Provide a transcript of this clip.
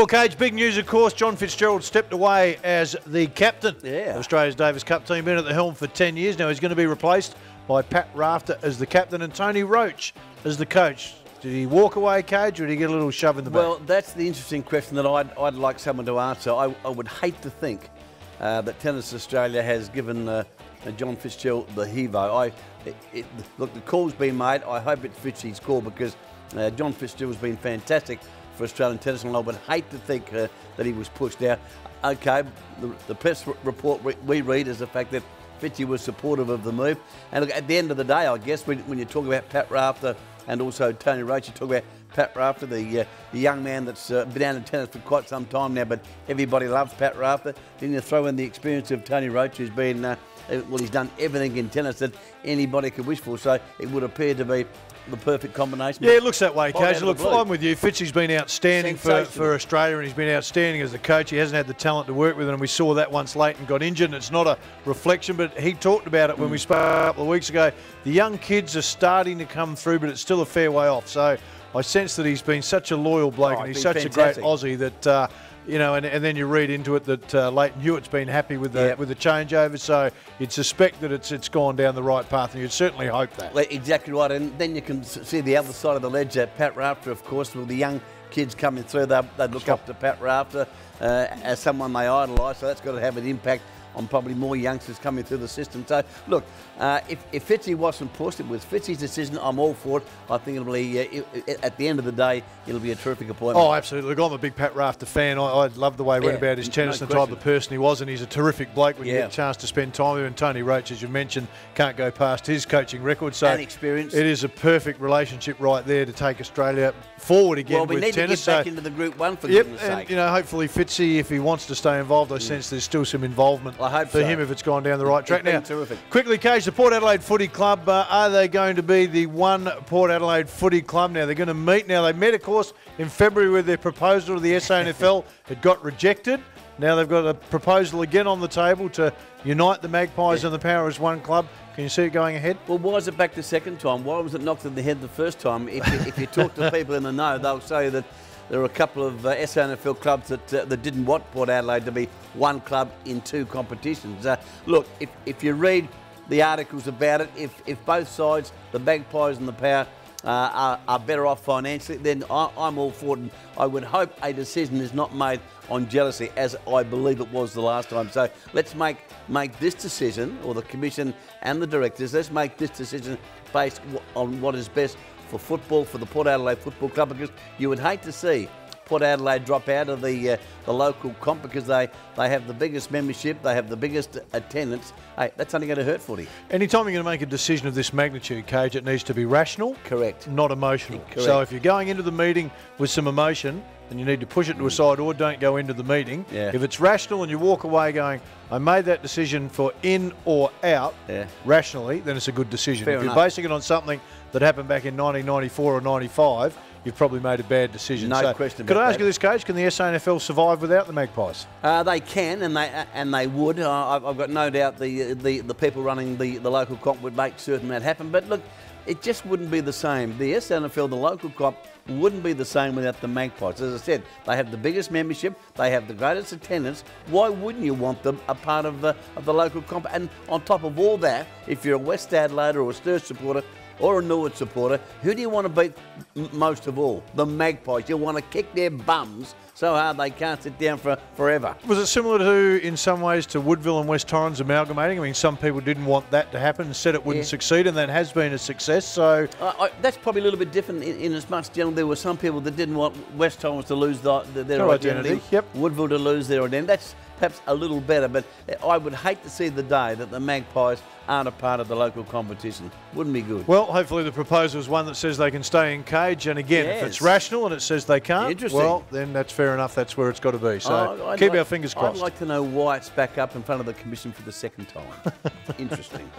Well, Cage, big news, of course. John Fitzgerald stepped away as the captain of Australia's Davis Cup team. Been at the helm for 10 years now. He's going to be replaced by Pat Rafter as the captain and Tony Roach as the coach. Did he walk away, Cage, or did he get a little shove in the back? Well, that's the interesting question that I'd like someone to answer. I would hate to think that Tennis Australia has given John Fitzgerald the hevo. Look, the call's been made. I hope it's Fitzy's call because John Fitzgerald's been fantastic for Australian tennis, and I would hate to think that he was pushed out. Okay, the press report we read is the fact that Fitzy was supportive of the move. And look, at the end of the day, I guess, when you talk about Pat Rafter and also Tony Roach, you talk about Pat Rafter, the young man that's been out in tennis for quite some time now, but everybody loves Pat Rafter. Then you throw in the experience of Tony Roach, who's been, well, he's done everything in tennis that anybody could wish for, so it would appear to be the perfect combination. Yeah, it looks that way, Cage. Look, I'm with you. Fitzy's been outstanding for Australia, and he's been outstanding as the coach. He hasn't had the talent to work with it, and we saw that once Leighton got injured, and it's not a reflection, but he talked about it when we spoke a couple of weeks ago. The young kids are starting to come through, but it's still a fair way off. So I sense that he's been such a loyal bloke, and he's such a great Aussie that... you know, and then you read into it that Leighton Hewitt's been happy with the changeover, so you'd suspect that it's gone down the right path, and you'd certainly hope that. Exactly right, and then you can see the other side of the ledger. Pat Rafter, of course, with the young kids coming through, they look up to Pat Rafter as someone they idolise, so that's got to have an impact on probably more youngsters coming through the system. So, look, if Fitzy wasn't pushed, it was Fitzy's decision. I'm all for it. I think it'll be, at the end of the day, it'll be a terrific appointment. Oh, absolutely. Look, I'm a big Pat Rafter fan. I love the way he went about his tennis and the type of person he was, and he's a terrific bloke when you get a chance to spend time with him. And Tony Roach, as you mentioned, can't go past his coaching record. So and experience. It is a perfect relationship right there to take Australia forward again with tennis. Well, we need to get back into the Group 1 for goodness sake. And, you know, hopefully Fitzy, if he wants to stay involved, I sense there's still some involvement for him if it's gone down the right track. Now, terrific. Quickly, Cage, the Port Adelaide Footy Club, are they going to be the one Port Adelaide Footy Club? Now, they're going to meet. Now, they met, of course, in February with their proposal to the SANFL. It got rejected. Now they've got a proposal again on the table to unite the Magpies and the Power as one club. Can you see it going ahead? Well, why is it back the second time? Why was it knocked in the head the first time? If you talk to people in the know, they'll say that there are a couple of SANFL clubs that didn't want Port Adelaide to be one club in two competitions. Look, if you read the articles about it, if both sides, the Magpies and the Power, are better off financially, then I'm all for it. And I would hope a decision is not made on jealousy, as I believe it was the last time. So let's make this decision, or the Commission and the directors, let's make this decision based on what is best for football, for the Port Adelaide Football Club, because you would hate to see Port Adelaide drop out of the local comp because they have the biggest membership, they have the biggest attendance. Hey, that's only going to hurt footy. Anytime you're going to make a decision of this magnitude, Cage, it needs to be rational, correct, not emotional. Correct. So if you're going into the meeting with some emotion, then you need to push it to a side, or don't go into the meeting. If it's rational and you walk away going, I made that decision for in or out rationally, then it's a good decision. If you're basing it on something that happened back in 1994 or 95, you've probably made a bad decision. No question about that. Could I ask you this, Cage? Can the SANFL survive without the Magpies? They can, and they would. I've got no doubt the people running the local comp would make certain that happen. But look, it just wouldn't be the same. The SANFL, the local comp, wouldn't be the same without the Magpies. As I said, they have the biggest membership, they have the greatest attendance. Why wouldn't you want them a part of the local comp? And on top of all that, if you're a West Adelaide or a Sturt supporter or a Norwood supporter, who do you want to beat most of all? The Magpies. You want to kick their bums so hard they can't sit down forever. Was it similar to, in some ways, to Woodville and West Torrens amalgamating? I mean, some people didn't want that to happen and said it wouldn't succeed, and that has been a success. So that's probably a little bit different in as much, generally, there were some people that didn't want West Torrens to lose their identity. Woodville to lose their identity. That's perhaps a little better, but I would hate to see the day that the Magpies aren't a part of the local competition. Wouldn't be good. Well, hopefully the proposal is one that says they can stay in Cage, and again, if it's rational and it says they can't, well, then that's fair enough. That's where it's got to be. So keep our fingers crossed. I'd like to know why it's back up in front of the Commission for the second time. Interesting.